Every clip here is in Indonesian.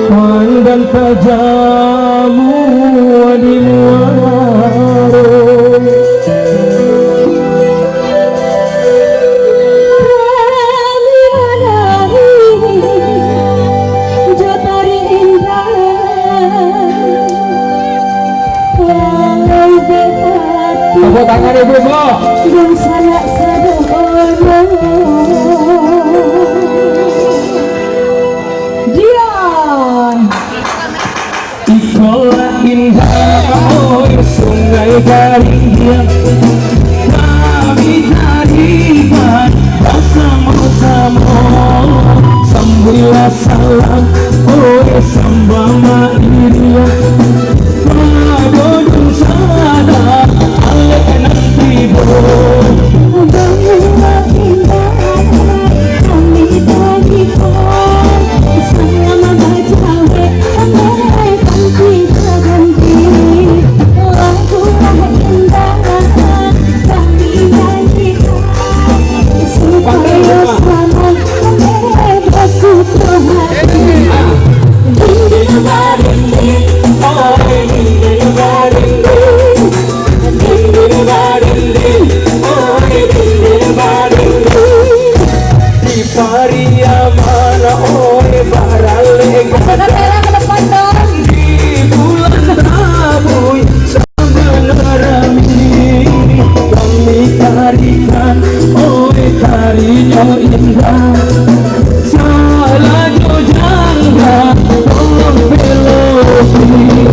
Pandang tajamu di muaro, Jotari indah walau berhati. tepuk tangan ibu Bu. Dan salah sadono Dion Ikola indah oh sungai Garindia, kami tarikan bersama-sama sambil salam oh sambama iria padodun sada alek nanti bo. Bahwa indah kami tadikan sama bacawe andai panti terganti. Bahwa indah kami tadikan supaya sama bersuka hati. Dinding barinding Oh dinding barinding, dinding barinding, oh dinding barinding, di Pariamana oh barale Tela ke depan dong. di bulan Rabu sebenarnya kami tarikan oh tarinya indah salah jangga tolong beloki.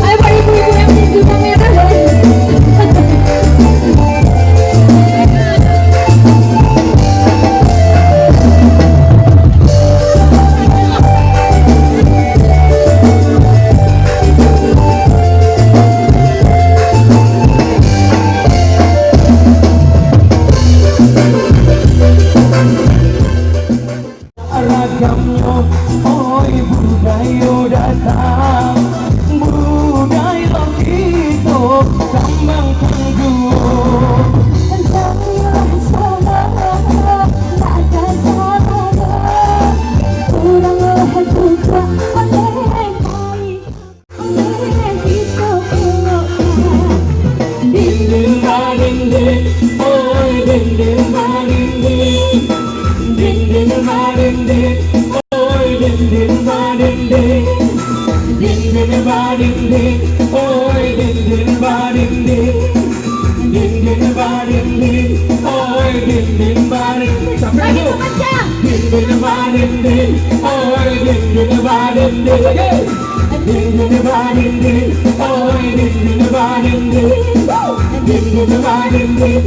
Ayo Pak ibu-ibu yang di zona merah. Ragamnya oi budaya datang budaya itu kambang tangguh. Dinding barinding, oi dinding barinding, dinding barinding, oi dinding barinding, dinding barinding, oi dinding barinding, dinding barinding, oi dinding barinding. Sampai Lagi itu. kencang. Dinding barinding, oi dinding barinding lagi. Dinding barinding, oi dinding barinding, dinding barinding,